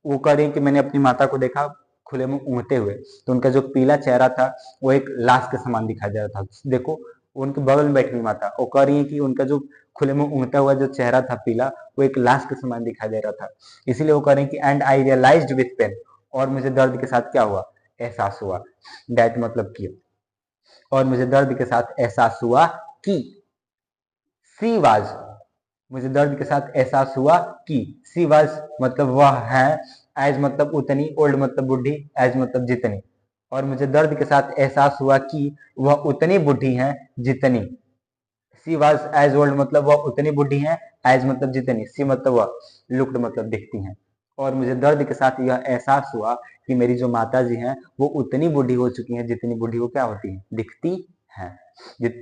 वो कह रही है कि मैंने अपनी माता को देखा खुले मुंह ऊँघते हुए, तो उनका जो पीला चेहरा था वो एक लाश के समान दिखाई दे रहा था। देखो उनके बगल में बैठी हुई माता, वो कह रही है कि उनका जो खुले मुंह ऊँघता हुआ जो चेहरा था पीला, वो एक लाश के समान दिखाई दे रहा था। इसीलिए वो कह रही है कि and I realised with pain, और मुझे दर्द के साथ क्या हुआ, एहसास हुआ। दैट मतलब कि, और मुझे दर्द के साथ एहसास हुआ कि, सी वाज, मुझे दर्द के साथ एहसास हुआ कि, सी वाज मतलब वह है, एज मतलब उतनी, ओल्ड मतलब बुढ़ी, एज मतलब जितनी, और मुझे दर्द के साथ एहसास हुआ कि वह उतनी बुढ़ी है जितनी। सी वाज एज ओल्ड मतलब वह उतनी बुढ़ी है, एज मतलब जितनी, सी मतलब वह, लुक्ड मतलब दिखती हैं। और मुझे दर्द के साथ यह एहसास हुआ कि मेरी जो माता जी हैं वो उतनी बूढ़ी हो चुकी हैं जितनी बूढ़ी वो क्या होती हैं, दिखती हैं।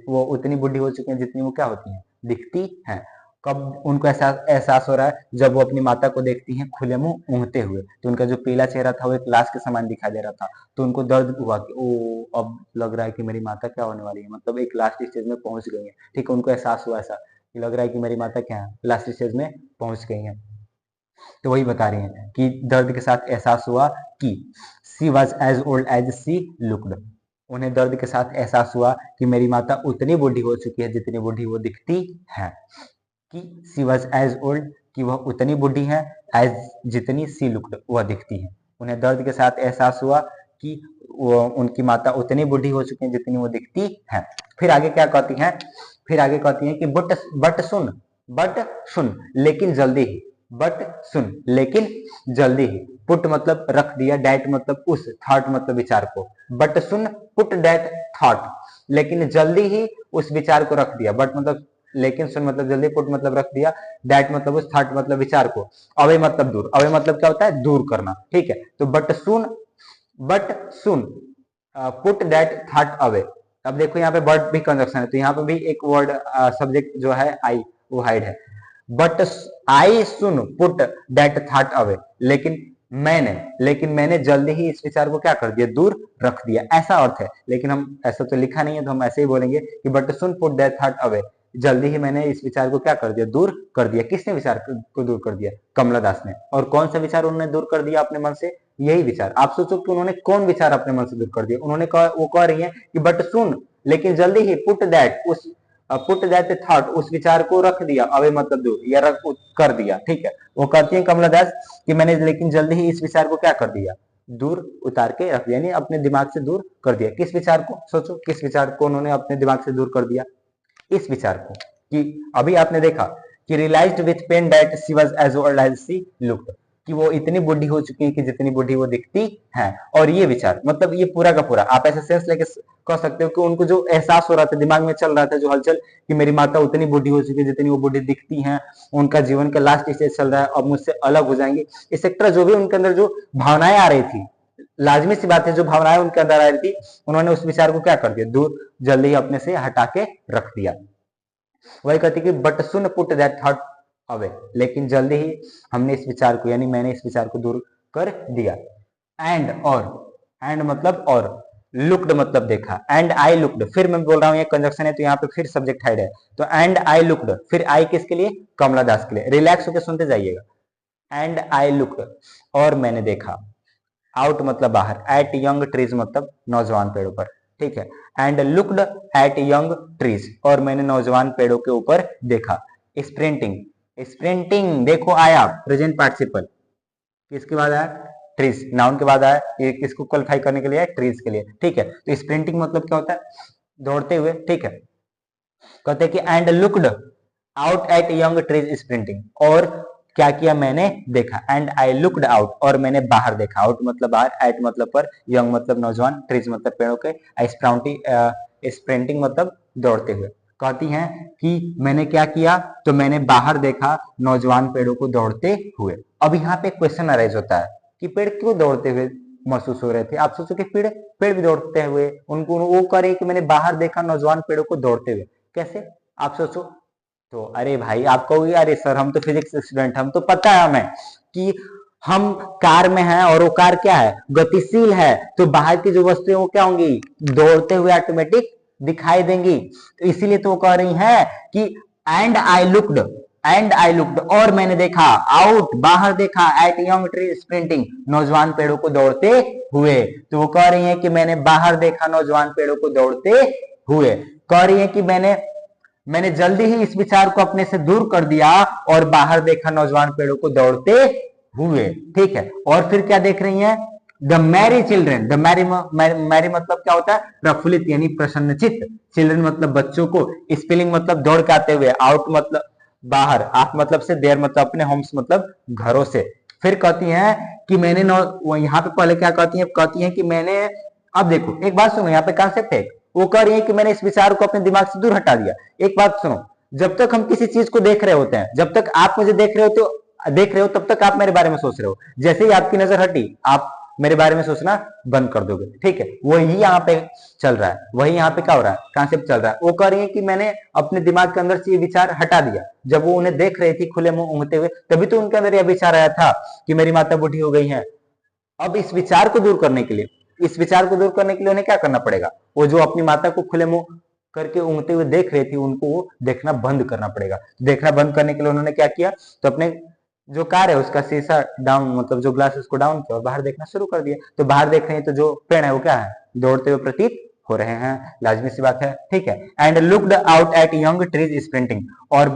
वो उतनी बूढ़ी हो चुकी हैं जितनी वो क्या होती हैं, दिखती हैं। कब उनको एहसास एहसास हो रहा है, जब वो अपनी माता को देखती हैं खुले मुंह ऊँघते हुए, तो उनका जो पीला चेहरा था वो एक लाश के समान दिखाई दे रहा था। तो उनको दर्द हुआ कि ओ, अब लग रहा है कि मेरी माता क्या होने वाली है, मतलब एक लास्ट स्टेज में पहुंच गई है। ठीक है, उनको एहसास हुआ ऐसा कि लग रहा है कि मेरी माता क्या है, लास्ट स्टेज में पहुंच गई है। तो वही बता रही हैं कि दर्द के साथ एहसास हुआ कि she was as old as she looked, उन्हें दर्द के साथ एहसास हुआ कि मेरी माता उतनी बूढ़ी हो चुकी है जितनी बूढ़ी वो दिखती है। कि सी वॉज एज ओल्ड, कि वह उतनी बूढ़ी है, एज जितनी सी लुक्ड वह दिखती है। उन्हें दर्द के साथ एहसास हुआ कि वो उनकी माता उतनी बूढ़ी हो चुकी है जितनी वो दिखती है। फिर आगे क्या कहती हैं, फिर आगे कहती हैं कि बट सुन लेकिन जल्दी ही, बट सुन लेकिन जल्दी ही, पुट मतलब रख दिया, डैट मतलब उस, थॉट मतलब विचार को। But soon, put that thought, लेकिन जल्दी ही उस विचार को रख दिया। बट मतलब लेकिन, सुन मतलब जल्दी, पुट मतलब रख दिया, डैट मतलब उस, थॉट मतलब विचार को, अवे मतलब दूर। अवे मतलब क्या होता है, दूर करना। ठीक है, तो but soon put that thought away. अब देखो यहाँ पे बट भी कंजक्शन है, तो यहाँ पे भी एक वर्ड सब्जेक्ट जो है आई, वो हाइड है। But I soon put that thought away, लेकिन मैंने जल्दी ही इस विचार को क्या कर दिया, दूर रख दिया, ऐसा अर्थ है। लेकिन हम ऐसा तो लिखा नहीं है, तो हम ऐसे ही बोलेंगे कि but soon put that thought away, जल्दी ही मैंने इस विचार को क्या कर दिया, दूर कर दिया। किसने विचार को दूर कर दिया, कमला दास ने। और कौन सा विचार उन्होंने दूर कर दिया अपने मन से, यही विचार। आप सोचो कि उन्होंने कौन विचार अपने मन से दूर कर दिया। वो कह रही है कि बट सुन लेकिन जल्दी ही, पुट दैट थॉट, उस विचार को रख दिया, अवे मतलब दूर, या रख कर दिया। ठीक है, वो कहती है कमला दास कि मैंने लेकिन जल्दी ही इस विचार को क्या कर दिया, दूर उतार के रख दिया, यानी अपने दिमाग से दूर कर दिया। किस विचार को, सोचो किस विचार को उन्होंने अपने दिमाग से दूर कर दिया, इस विचार को। कि अभी आपने देखा कि realised with pain that she was as old as she looked, कि वो इतनी बुढ़ी हो चुकी है कि जितनी बुढ़ी वो दिखती है। और ये विचार मतलब ये पूरा का पूरा आप ऐसे सेंस लेके कह सकते हो कि उनको जो एहसास हो रहा था, दिमाग में चल रहा था जो हलचल, कि मेरी माता उतनी बुढ़ी हो चुकी है जितनी वो बुढ़ी दिखती हैं, उनका जीवन का लास्ट स्टेज चल रहा है, अब मुझसे अलग हो जाएंगे, एक्सेट्रा, जो भी उनके अंदर जो भावनाएं आ रही थी, लाजमी सी बात है, जो भावनाएं उनके अंदर आ रही थी, उन्होंने उस विचार को क्या कर दिया, दूर जल्दी ही अपने से हटा के रख दिया। वही कहती कि but soon put that thought away, लेकिन जल्दी ही हमने इस विचार को, यानी मैंने इस विचार को दूर कर दिया। एंड मतलब और, लुक्ड मतलब देखा, एंड आई लुक्ड, फिर मैं बोल रहा हूँ ये कंजक्शन है तो यहाँ पे फिर सब्जेक्ट हाइड है, तो एंड आई लुक्ड, फिर आई किसके लिए, कमला दास के लिए। रिलैक्स होकर सुनते जाइएगा। एंड आई लुक्ड, और मैंने देखा, आउट मतलब बाहर, एट यंग ट्रीज मतलब नौजवान पेड़ों पर। ठीक है, and looked at young trees, और मैंने नौजवान पेड़ों के ऊपर देखा। स्प्रिंटिंग, स्प्रिंटिंग देखो आया प्रेजेंट पार्टिसिपल, किसके बाद आया, ट्रीज, नाउन के बाद आया, ये किसको क्वालिफाई करने के लिए है, ट्रीज के लिए। ठीक है, तो स्प्रिंटिंग मतलब क्या होता है, दौड़ते हुए। ठीक है, कहते हैं कि and looked out at young trees sprinting, और क्या किया, मैंने देखा, एंड आई लुक्ड आउट, और मैंने बाहर देखा, आउट मतलब बाहर, एट मतलब पर, यंग मतलब नौजवान, ट्रीज मतलब पेड़ों के, स्प्रिंटिंग मतलब दौड़ते हुए। कहती हैं कि मैंने क्या किया, तो मैंने बाहर देखा नौजवान पेड़ों को दौड़ते हुए। अब यहाँ पे क्वेश्चन अराइज होता है कि पेड़ क्यों दौड़ते हुए महसूस हो रहे थे। आप सोचो कि पेड़ पेड़ भी दौड़ते हुए, उनको वो कह रहे हैं कि मैंने बाहर देखा नौजवान पेड़ों को दौड़ते हुए। कैसे, आप सोचो। तो अरे भाई आप कहोगे अरे सर हम तो फिजिक्स स्टूडेंट, हम तो पता है हमें कि हम कार में हैं और वो कार क्या है, गतिशील है, तो बाहर की जो वस्तुएं वो क्या होंगी, दौड़ते हुए ऑटोमेटिक दिखाई देंगी। तो इसीलिए तो वो कह रही है कि एंड आई लुक्ड, और मैंने देखा, आउट बाहर देखा, एट यंग ट्री स्प्रिंटिंग नौजवान पेड़ों को दौड़ते हुए। तो वो कह रही है कि मैंने बाहर देखा नौजवान पेड़ों को दौड़ते हुए। कह रही है कि मैंने जल्दी ही इस विचार को अपने से दूर कर दिया और बाहर देखा नौजवान पेड़ों को दौड़ते हुए। ठीक है, और फिर क्या देख रही हैं, the merry children, the merry मतलब क्या होता है, प्रफुल्लित यानी प्रसन्नचित, चिल्ड्रेन मतलब बच्चों को, स्पेलिंग मतलब दौड़ के आते हुए, आउट मतलब बाहर, आप मतलब से, देर मतलब अपने, होम्स मतलब घरों से। फिर कहती हैं कि मैंने यहाँ पे पहले क्या कहती हैं कि मैंने, अब देखो एक बात सुनो, यहाँ पे कॉन्सेप्ट है, वो कह रही है कि मैंने इस विचार को अपने दिमाग से दूर हटा दिया। एक बात सुनो, जब तक हम किसी चीज को देख रहे होते हैं, जब तक आप मुझे देख रहे हो तब तक आप मेरे बारे में सोच रहे हो, जैसे ही आपकी नजर हटी आप मेरे बारे में सोचना बंद कर दोगे। ठीक है, वही यहाँ पे चल रहा है, वही यहाँ पे क्या हो रहा है, कॉन्सेप्ट चल रहा है। वो कह रही है कि मैंने अपने दिमाग के अंदर से ये विचार हटा दिया। जब वो उन्हें देख रही थी खुले मुंह ऊँघते हुए, तभी तो उनके अंदर यह विचार आया था कि मेरी माता बूढ़ी हो गई है। अब इस विचार को दूर करने के लिए, उन्हें क्या करना पड़ेगा, वो जो अपनी माता को खुले मुंह करके ऊँघते हुए देख रही थी, उनको देखना बंद करना पड़ेगा। देखना बंद करने के लिए उन्होंने क्या किया, तो अपने जो कार है उसका शीशा डाउन, मतलब जो ग्लास उसको डाउन किया और बाहर देखना शुरू कर दिया। तो बाहर देख रहे हैं तो जो पेड़ है वो क्या है, दौड़ते हुए प्रतीत हो रहे हैं, लाजमी सी बात है। ठीक है, and looked out at young trees sprinting, और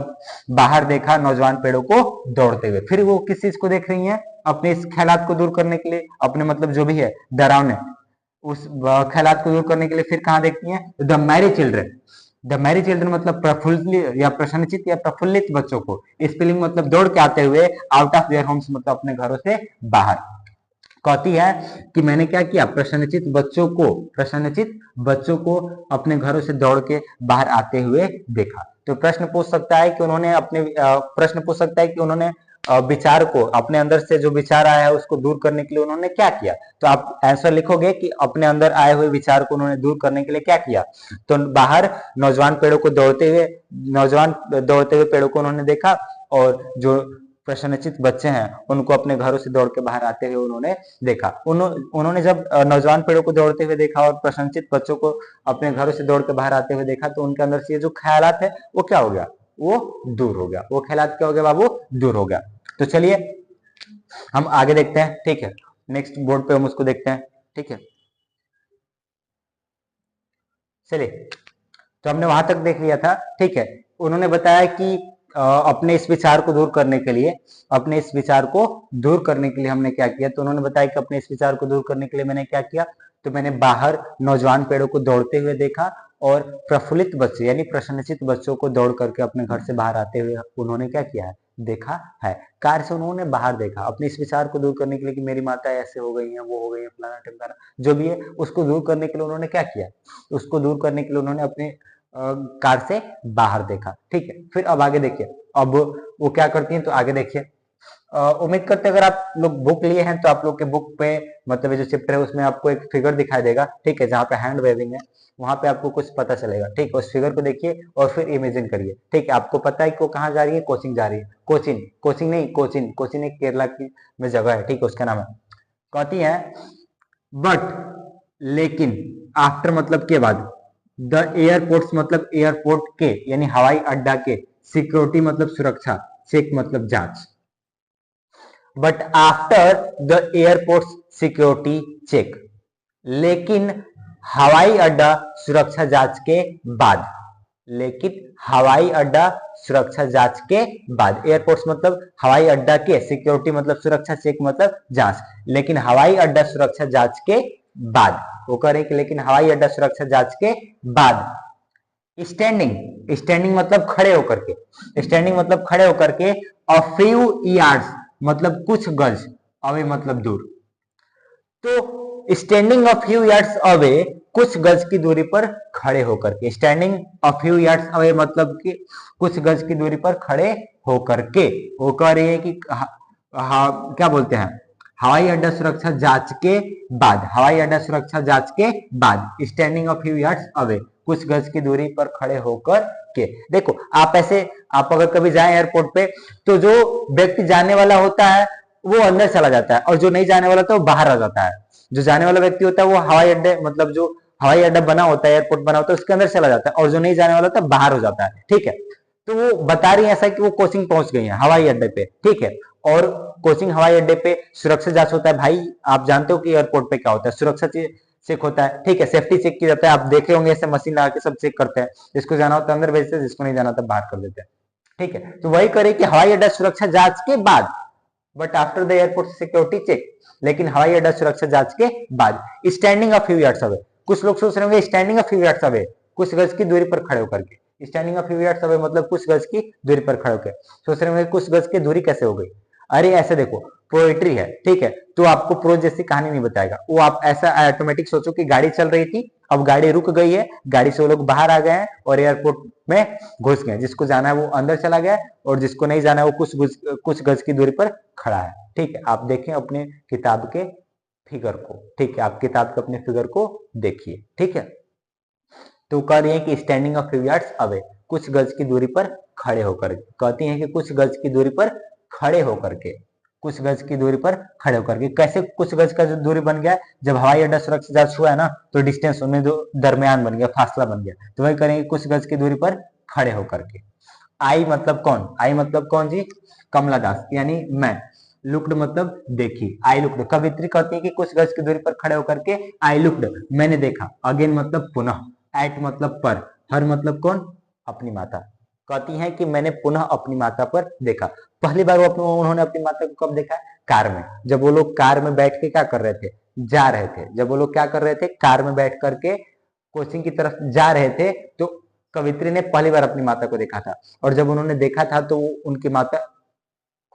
बाहर देखा नौजवान पेड़ों को दौड़ते हुए। फिर वो किस चीज को देख रही हैं, अपने इस ख्यालात को दूर करने के लिए, अपने मतलब जो भी है डरावने, उस ख्यालात को दूर करने के लिए फिर कहाँ देखती हैं, the Mary children. The Mary children मतलब प्रफुल्लित या प्रसन्नचित या प्रफुल्लित बच्चों को, स्पेलिंग मतलब दौड़ के आते हुए, आउट ऑफ देयर होम्स मतलब अपने घरों से बाहर। कहती है कि मैंने क्या किया, प्रसन्नचित बच्चों को अपने घरों से दौड़ के बाहर आते हुए देखा। तो प्रश्न पूछ सकता है कि उन्होंने विचार को, अपने अंदर से जो विचार आया है उसको दूर करने के लिए उन्होंने क्या किया। तो आप आंसर लिखोगे कि अपने अंदर आए हुए विचार को उन्होंने दूर करने के लिए क्या किया। तो बाहर नौजवान दौड़ते हुए पेड़ों को उन्होंने देखा, और जो प्रसन्नचित बच्चे हैं उनको अपने घरों से दौड़ के बाहर आते हुए उन्होंने देखा। उन्होंने जब नौजवान पेड़ों को दौड़ते हुए देखा और प्रसन्नचित बच्चों को अपने घरों से दौड़ के बाहर आते हुए देखा, तो उनके अंदर से ये जो ख्यालात है वो क्या हो गया, वो दूर हो गया। वो ख्यालात क्या हो गया बाबू, दूर हो गया। तो चलिए हम आगे देखते हैं। ठीक है, नेक्स्ट बोर्ड पे हम उसको देखते हैं। ठीक है, चलिए, तो हमने वहां तक देख लिया था। ठीक है, उन्होंने बताया कि अपने इस विचार को दूर करने के लिए, हमने क्या किया। तो उन्होंने बताया कि अपने इस विचार को दूर करने के लिए मैंने क्या किया, तो मैंने बाहर नौजवान पेड़ों को दौड़ते हुए देखा, और प्रफुल्लित बच्चे यानी प्रसन्नचित बच्चों को दौड़ करके अपने घर से बाहर आते हुए उन्होंने क्या किया है, देखा है। कार से उन्होंने बाहर देखा, अपने इस विचार को दूर करने के लिए कि मेरी माता ऐसे हो गई है, वो हो गई है, फलाना टिमकाना जो भी है, उसको दूर करने के लिए उन्होंने क्या किया, उसको दूर करने के लिए उन्होंने अपने कार से बाहर देखा। ठीक है, फिर अब आगे देखिए, अब वो क्या करती हैं, तो आगे देखिए। उम्मीद करते हैं अगर आप लोग बुक लिए हैं तो आप लोग के बुक पे, मतलब ये जो चैप्टर है उसमें आपको एक फिगर दिखाई देगा। ठीक है, जहाँ पे हैंड वेविंग है वहां पे आपको कुछ पता चलेगा। ठीक है, उस फिगर को देखिए और फिर इमेजिन करिए। ठीक है, आपको पता है कि वो कहाँ जा रही है, कोचिंग जा रही है। कोचिन एक केरला की में जगह है। ठीक है, उसका नाम है। कहती है बट, लेकिन, आफ्टर मतलब के बाद, द एयरपोर्ट्स मतलब एयरपोर्ट के यानी हवाई अड्डा के, सिक्योरिटी मतलब सुरक्षा, चेक मतलब जांच। But after the airports security check, लेकिन हवाई अड्डा सुरक्षा जांच के बाद, एयरपोर्ट्स मतलब हवाई अड्डा के, सिक्योरिटी मतलब सुरक्षा, चेक मतलब जांच, लेकिन हवाई अड्डा सुरक्षा जांच के बाद, वो कह रहे कि लेकिन हवाई अड्डा सुरक्षा जांच के बाद, स्टैंडिंग मतलब खड़े होकर के, अ फ्यू यार्ड्स मतलब कुछ गज, अवे मतलब दूर। तो standing a few yards away, कुछ गज की दूरी पर खड़े होकर के, standing a few yards away मतलब कि कुछ गज की दूरी पर खड़े होकर के, वो कह रही है कि क्या बोलते हैं, हवाई अड्डा सुरक्षा जांच के बाद, हवाई अड्डा सुरक्षा जांच के बाद, standing a few yards away, कुछ गज की दूरी पर खड़े होकर के। देखो आप ऐसे, आप अगर कभी जाए एयरपोर्ट पे, तो जो व्यक्ति जाने वाला होता है वो अंदर चला जाता है, और जो नहीं जाने वाला होता है वो बाहर आ जाता है। जो जाने वाला व्यक्ति होता है वो हवाई अड्डे, मतलब जो हवाई अड्डा बना होता है, एयरपोर्ट बना होता है, उसके अंदर चला जाता है, और जो नहीं जाने वाला होता है बाहर हो जाता है। ठीक है, तो वो बता रही है ऐसा कि वो कोचिंग पहुंच गई है हवाई अड्डे पे। ठीक है, और कोचिंग हवाई अड्डे पे सुरक्षा जांच होता है। भाई आप जानते हो कि एयरपोर्ट पे क्या होता है, सुरक्षा चेक होता है। ठीक है, सेफ्टी चेक की जाता है। आप देखे होंगे ऐसे मशीन लगा के सब चेक करते हैं, जिसको जाना होता है अंदर भेजते हैं, जिसको नहीं जाना होता बाहर कर देते हैं। ठीक है, तो वही करे कि हवाई अड्डा सुरक्षा जांच के बाद, but after the airport security check, लेकिन हवाई अड्डा सुरक्षा जांच के बाद, standing a few yards away. कुछ लोग सोच रहे होंगे standing a few yards away, कुछ गज की दूरी पर खड़े होकर के। Standing a few yards away मतलब कुछ गज की दूरी पर खड़े होकर। सोच रहे होंगे कुछ गज की दूरी कैसे हो गई। अरे ऐसे देखो, पोएट्री है, ठीक है, तो आपको प्रोज जैसी कहानी नहीं बताएगा वो। आप ऐसा ऑटोमेटिक सोचो कि गाड़ी चल रही थी, अब गाड़ी रुक गई है, गाड़ी से वो लोग बाहर आ गए हैं और एयरपोर्ट में घुस गए। जिसको जाना है वो अंदर चला गया, और जिसको नहीं जाना है वो कुछ गज की दूरी पर खड़ा है। ठीक है, आप देखें अपने किताब के फिगर को। ठीक है, आप किताब के अपने फिगर को देखिए। ठीक है, तो कह रही है कि standing a few yards away, कुछ गज की दूरी पर खड़े होकर। कहती हैं कि कुछ गज की दूरी पर खड़े होकर के, कुछ गज की दूरी पर खड़े होकर के। कैसे कुछ गज का जो दूरी बन गया, जब हवाई अड्डा सुरक्षा जांच हुआ है ना, तो डिस्टेंस उनमें जो दरमियान बन गया, फासला बन गया, तो वही करेंगे कुछ गज की दूरी पर खड़े होकर के। आई मतलब कौन, आई मतलब कौन जी, कमला दास यानी मैं। लुक्ड मतलब देखी, आई लुक्ड। कवित्री कहती है कि कुछ गज की दूरी पर खड़े होकर के आई लुक्ड, मैंने देखा। अगेन मतलब पुनः, एट मतलब पर, हर मतलब कौन, अपनी माता। कहती है कि मैंने पुनः अपनी माता पर देखा। पहली बार उन्होंने अपनी माता को कब देखा, कार में। जब वो लोग कार में बैठ के क्या कर रहे थे, जा रहे थे। जब वो लोग क्या कर रहे थे, कार में बैठ करके कोचिंग की तरफ जा रहे थे, तो कवित्री ने पहली बार अपनी माता को देखा था। और जब उन्होंने देखा था तो उनकी माता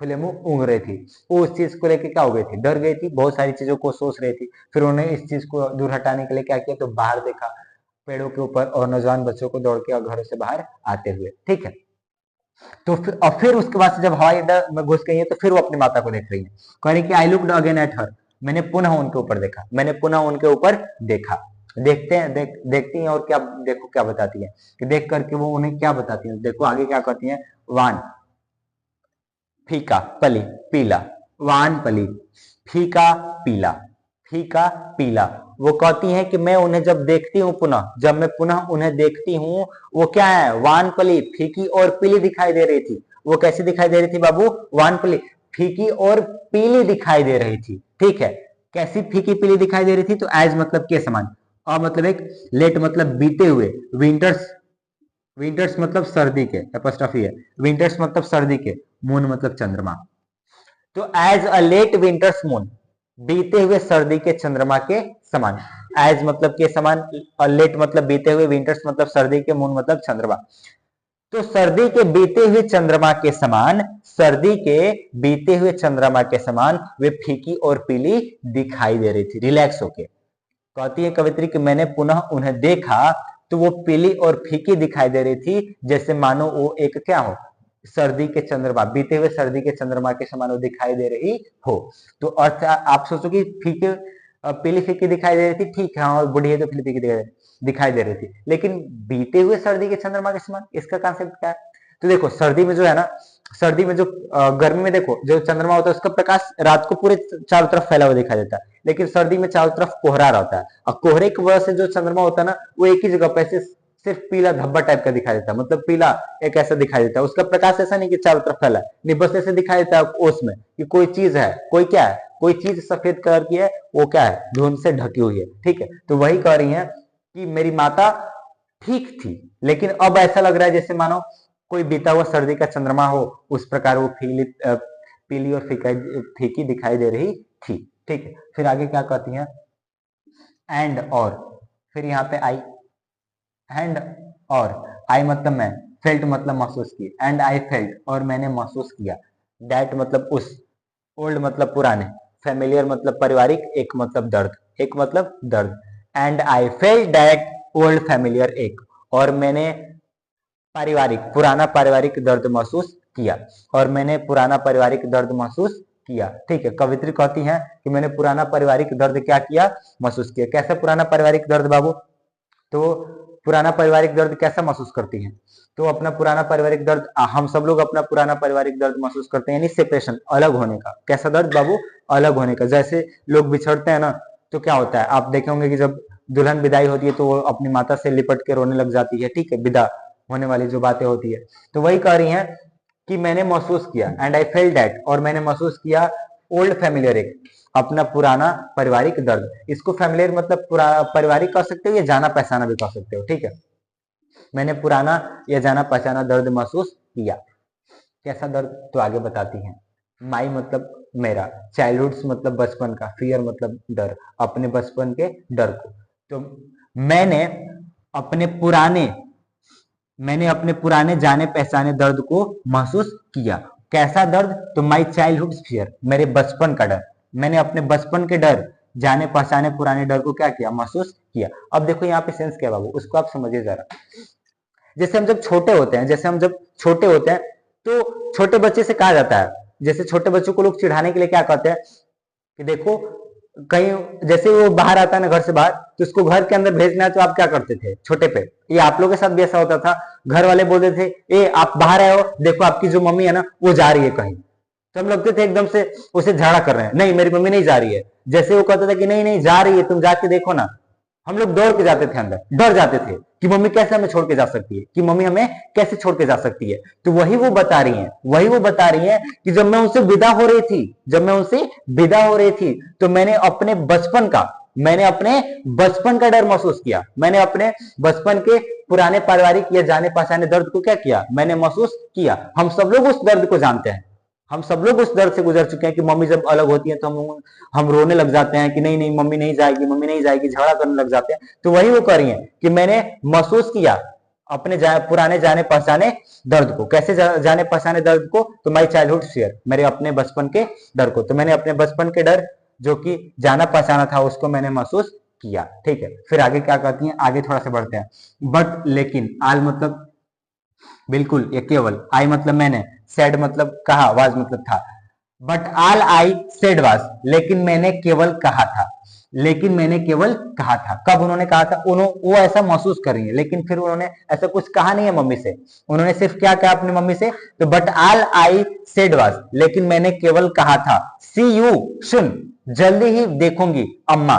खुले मुंह ऊँग रही थी। वो उस चीज को लेके क्या हो गई थी, डर गई थी, बहुत सारी चीजों को सोच रही थी। फिर उन्होंने इस चीज को दूर हटाने के लिए क्या किया, तो बाहर देखा पेड़ों के ऊपर, और नौजवान बच्चों को दौड़ के और घरों से बाहर आते हुए। ठीक है, तो फिर और फिर उसके बाद से जब हवाई अड्डा में घुस गई है, तो फिर वो अपनी माता को देख रही है। कह रही कि I looked again at her, मैंने पुनः उनके ऊपर देखा, मैंने पुनः उनके ऊपर देखा। देखते हैं, देखती हैं, और क्या देखो क्या बताती है, कि देख करके वो उन्हें क्या बताती है। देखो आगे क्या कहती है, वान फीका पली पीला, वान पली फीका पीला, फीका पीला। वो कहती हैं कि मैं उन्हें जब देखती हूँ पुनः, जब मैं पुनः उन्हें देखती हूँ, वो क्या है, वान पली फीकी और पीली दिखाई दे रही थी। वो कैसी दिखाई दे रही थी बाबू, वान पली फीकी और पीली दिखाई दे रही थी। ठीक है, कैसी फीकी पीली दिखाई दे रही थी, तो एज मतलब के समान, और मतलब एक, लेट मतलब बीते हुए, विंटर्स, विंटर्स मतलब सर्दी के, एपॉस्ट्रोफी है, विंटर्स मतलब सर्दी के, मून मतलब चंद्रमा। तो as a late winters moon, बीते हुए सर्दी के चंद्रमा के समान। एज मतलब के समान, लेट मतलब बीते हुए, विंटर्स मतलब सर्दी के, मून मतलब चंद्रमा। तो सर्दी के बीते हुए चंद्रमा के समान, सर्दी के बीते हुए चंद्रमा के समान वे फीकी और पीली दिखाई दे रही थी, रिलैक्स होके। कहती है कवित्री कि मैंने पुनः उन्हें देखा, तो वो पीली और फीकी दिखाई दे रही थी, जैसे मानो वो एक क्या हो, सर्दी के चंद्रमा, बीते हुए सर्दी के चंद्रमा के समान वो दिखाई दे रही हो। तो अर्थ आप सोचो कि फीके, पीली फीकी दिखाई दे रही थी, ठीक है, और बुढ़ी है तो पीली फीकी दिखाई दे रही थी, लेकिन बीते हुए सर्दी के चंद्रमा के समान, इसका कॉन्सेप्ट क्या है। तो देखो सर्दी में जो है ना, सर्दी में जो गर्मी में देखो जो चंद्रमा होता है उसका प्रकाश रात को पूरे चारों तरफ फैला हुआ दिखाई देता है, लेकिन सर्दी में चारों तरफ कोहरा रहता है, और कोहरे की वजह से जो चंद्रमा होता है ना, वो एक ही जगह पे सिर्फ पीला धब्बा टाइप का दिखाई देता है, मतलब पीला एक ऐसा दिखाई देता है। उसका प्रकाश ऐसा नहीं कि चारों तरफ फैला है, नहीं, बस ऐसे दिखाई देता है ओस में कि कोई चीज है, कोई क्या है, कोई चीज सफेद कलर की है, वो क्या है, धुंध से ढकी हुई है। ठीक है, तो वही कह रही है कि मेरी माता ठीक थी, लेकिन अब ऐसा लग रहा है जैसे मानो कोई बीता हुआ सर्दी का चंद्रमा हो, उस प्रकार वो पीली और फीकी दिखाई दे रही थी। ठीक है, फिर आगे क्या कहती हैं, एंड और, फिर यहाँ पे आई, एंड और, आई मतलब मैं, फेल्ट मतलब महसूस की, एंड आई फेल्ट और मैंने महसूस किया, दैट मतलब उस, ओल्ड मतलब पुराने, फेमिलियर मतलब पारिवारिक, एक मतलब दर्द, एक मतलब दर्द, and I felt that old familiar एक, और मैंने पारिवारिक, पुराना पारिवारिक दर्द महसूस किया, और मैंने पुराना पारिवारिक दर्द महसूस किया। ठीक है, कवित्री कहती हैं कि मैंने पुराना पारिवारिक दर्द क्या किया, महसूस किया। कैसा पुराना पारिवारिक दर्द बाबू? तो पुराना पारिवारिक दर्द कैसा महसूस करती हैं? तो अपना पुराना पारिवारिक दर्द, हम सब लोग अपना पुराना पारिवारिक दर्द महसूस करते हैं, यानी सेपरेशन, अलग होने का। कैसा दर्द बाबू? अलग होने का। जैसे लोग बिछड़ते हैं ना, तो क्या होता है, आप देखे होंगे कि जब दुल्हन विदाई होती है तो वो अपनी माता से लिपट के रोने लग जाती है। ठीक है, विदा होने वाली जो बातें होती है, तो वही कह रही हैं कि मैंने महसूस किया, एंड आई फेल्ट दैट, और मैंने महसूस किया ओल्ड फैमिलियर एक, अपना पुराना पारिवारिक दर्द। इसको फैमिलियर मतलब पारिवारिक कह सकते हो या जाना पहचाना भी कह सकते हो। ठीक है, मैंने पुराना या जाना पहचाना दर्द महसूस किया। कैसा दर्द? तो आगे बताती हैं। माई मतलब मेरा, चाइल्डहुड मतलब बचपन का, फियर मतलब डर, अपने बचपन के डर को। तो मैंने अपने पुराने जाने पहचाने दर्द को महसूस किया। कैसा दर्द? तो माई चाइल्डहुड फियर, मेरे बचपन का डर। मैंने अपने बचपन के डर, जाने पहचाने पुराने डर को क्या किया? महसूस किया। अब देखो यहाँ पे सेंस क्या बाबू, उसको आप समझिए जरा। जैसे हम जब छोटे होते हैं, तो छोटे बच्चे से कहा जाता है, जैसे छोटे बच्चों को लोग चिढ़ाने के लिए क्या कहते हैं कि देखो, कहीं जैसे वो बाहर आता है ना, घर से बाहर, तो उसको घर के अंदर भेजना है, तो आप क्या करते थे छोटे पे? ये आप लोगों के साथ भी ऐसा होता था, घर वाले बोलते थे ए आप बाहर आए हो, देखो आपकी जो मम्मी है ना वो जा रही है कहीं। तो हम लगते थे एकदम से उसे झाड़ा कर रहे हैं, नहीं मेरी मम्मी नहीं जा रही है। जैसे वो कहता था कि नहीं नहीं जा रही है, तुम जाके देखो ना, हम लोग दौड़ के जाते थे अंदर, डर जाते थे कि मम्मी कैसे हमें छोड़ के जा सकती है, कि मम्मी हमें कैसे छोड़ के जा सकती है। तो वही वो बता रही हैं कि जब मैं उनसे विदा हो रही थी, तो मैंने अपने बचपन का डर महसूस किया। मैंने अपने बचपन के पुराने पारिवारिक या जाने पहचाने दर्द को क्या किया? मैंने महसूस किया। हम सब लोग उस दर्द को जानते हैं, हम सब लोग उस दर्द से गुजर चुके हैं कि मम्मी जब अलग होती है तो हम रोने लग जाते हैं कि नहीं नहीं मम्मी नहीं जाएगी, झगड़ा करने लग जाते हैं। तो वही वो कर रही है कि मैंने महसूस किया अपने पुराने जाने पहचाने दर्द को। कैसे जाने पहचाने दर्द को? तो माई चाइल्डहुड फियर, मेरे अपने बचपन के डर को। तो मैंने अपने बचपन के डर जो कि जाना पहचाना था उसको मैंने महसूस किया। ठीक है, फिर आगे क्या कहती हैं, आगे थोड़ा सा बढ़ते हैं। बट लेकिन, आल मतलब बिल्कुल या केवल, आई मतलब मैंने, सेड मतलब कहा, वाज मतलब था। But all I said was, लेकिन मैंने केवल कहा था। कब उन्होंने कहा था? वो ऐसा महसूस कर रही है, लेकिन फिर उन्होंने ऐसा कुछ कहा नहीं है मम्मी से। उन्होंने सिर्फ क्या कहा अपनी मम्मी से? तो but all I said was, लेकिन मैंने केवल कहा था, सी यू सुन, जल्दी ही देखूंगी अम्मा।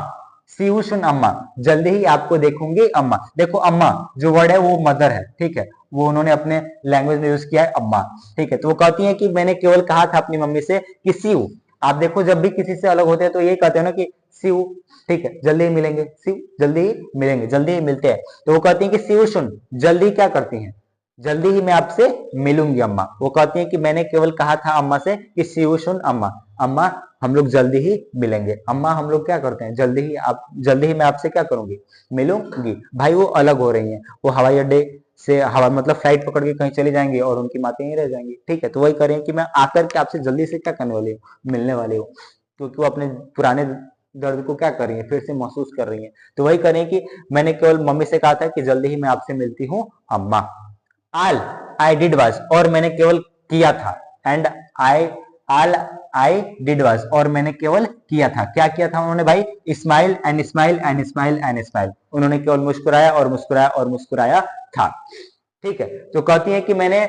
सी यू सुन अम्मा, जल्दी ही आपको देखूंगी अम्मा। देखो अम्मा जो वर्ड है वो मदर है। ठीक है, वो उन्होंने अपने लैंग्वेज में यूज किया है अम्मा। ठीक है, तो वो कहती है कि मैंने केवल कहा था अपनी मम्मी से कि सी यू। आप देखो जब भी किसी से अलग होते हैं तो यही कहते हैं ना कि सी यू, ठीक है जल्दी ही मिलेंगे, सी यू जल्दी ही मिलेंगे, जल्दी ही मिलते हैं। तो वो कहती है कि सी यू सुन, जल्दी क्या करती हैं? जल्दी ही मैं आपसे मिलूंगी अम्मा। वो कहती है कि मैंने केवल कहा था अम्मा से कि सी यू सुन अम्मा, अम्मा हम लोग जल्दी ही मिलेंगे। अम्मा हम लोग क्या करते हैं? जल्दी ही मैं आपसे क्या करूंगी? मिलूंगी। भाई वो अलग हो रही हैं, वो हवाई अड्डे से हवा मतलब फ्लाइट पकड़ के कहीं चली जाएंगी और उनकी मातें ही रह जाएंगी। ठीक है, तो वही करें कि मैं आकर के आपसे जल्दी से क्या करने वाली हूँ? मिलने वाली हूँ। क्योंकि वो अपने पुराने दर्द को क्या कर रही है? फिर से महसूस कर रही है। तो वही करें कि मैंने केवल मम्मी से कहा था कि जल्दी ही मैं आपसे मिलती हूँ अम्मा। ऑल आई डिड वाज, और मैंने केवल किया था। And I all I did was, और मैंने केवल किया था। क्या किया था उन्होंने भाई? Smile and smile and smile and smile. उन्होंने केवल मुस्कुराया और मुस्कुराया और मुस्कुराया था। ठीक है, तो कहती है कि मैंने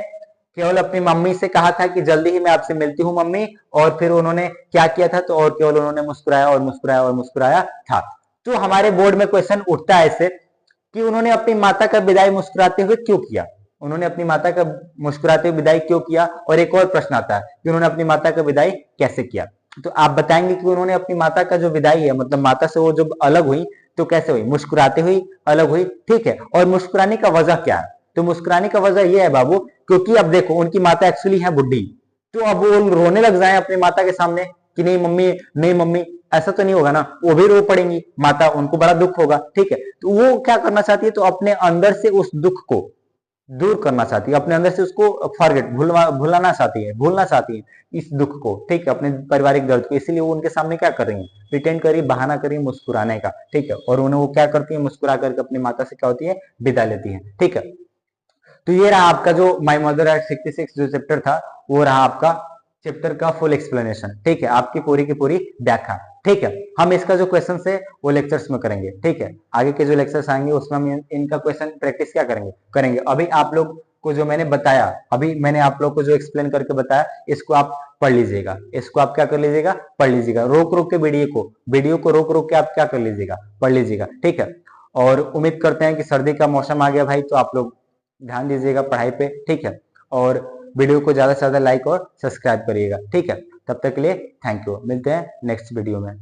केवल अपनी मम्मी से कहा था कि जल्दी ही मैं आपसे मिलती हूँ मम्मी, और फिर उन्होंने क्या किया था? तो और केवल उन्होंने मुस्कुराया और मुस्कुराया और मुस्कुराया था। तो हमारे बोर्ड में क्वेश्चन उठता है ऐसे कि उन्होंने अपनी माता का विदाई मुस्कुराते हुए क्यों किया? उन्होंने अपनी माता का मुस्कुराते हुए विदाई क्यों किया? और एक और प्रश्न आता है कि उन्होंने अपनी माता का विदाई कैसे किया? तो आप बताएंगे कि उन्होंने अपनी माता का जो विदाई है, मतलब माता से वो जब अलग हुई तो कैसे हुई? मुस्कुराते हुई अलग हुई। ठीक है, और मुस्कुराने का वजह क्या है? तो मुस्कुराने का वजह यह है बाबू, क्योंकि अब देखो उनकी माता एक्चुअली है बुढ़ी, तो अब वो रोने लग जाए अपनी माता के सामने कि नहीं मम्मी नहीं मम्मी, ऐसा तो नहीं होगा ना, वो भी रो पड़ेंगी माता, उनको बड़ा दुख होगा। ठीक है, तो वो क्या करना चाहती है? तो अपने अंदर से उस दुख को दूर करना चाहती है, अपने अंदर से उसको फॉरगेट भूलना चाहती है इस दुख को। ठीक है, अपने पारिवारिक दर्द को। इसीलिए वो उनके सामने क्या कर रही है? प्रिटेंड कर रही है, बहाना कर रही है मुस्कुराने का। ठीक है, और उन्हें वो क्या करती है? मुस्कुरा करके अपनी माता से क्या होती है? विदा लेती है। ठीक है, तो ये रहा आपका जो माई मदर एट 66 जो चैप्टर था, वो रहा आपका चैप्टर का फुल एक्सप्लेनेशन, ठीक है, आपकी पूरी की पूरी व्याख्या, ठीक है। हम इसका जो क्वेश्चन है वो लेक्चर्स में करेंगे, ठीक है। आगे के जो लेक्चर्स आएंगे उसमें हम इनका क्वेश्चन प्रैक्टिस क्या करेंगे करेंगे। अभी आप लोग को जो मैंने बताया, अभी मैंने आप लोग को जो एक्सप्लेन करके बताया, इसको आप पढ़ लीजिएगा, इसको आप क्या कर लीजिएगा, पढ़ लीजिएगा, रोक रोक के वीडियो को रोक रोक के आप क्या कर लीजिएगा, पढ़ लीजिएगा, ठीक है। और उम्मीद करते हैं कि सर्दी का मौसम आ गया भाई, तो आप लोग ध्यान दीजिएगा पढ़ाई पे, ठीक है। और वीडियो को ज्यादा से ज्यादा लाइक और सब्सक्राइब करिएगा, ठीक है। तब तक के लिए थैंक यू, मिलते हैं नेक्स्ट वीडियो में।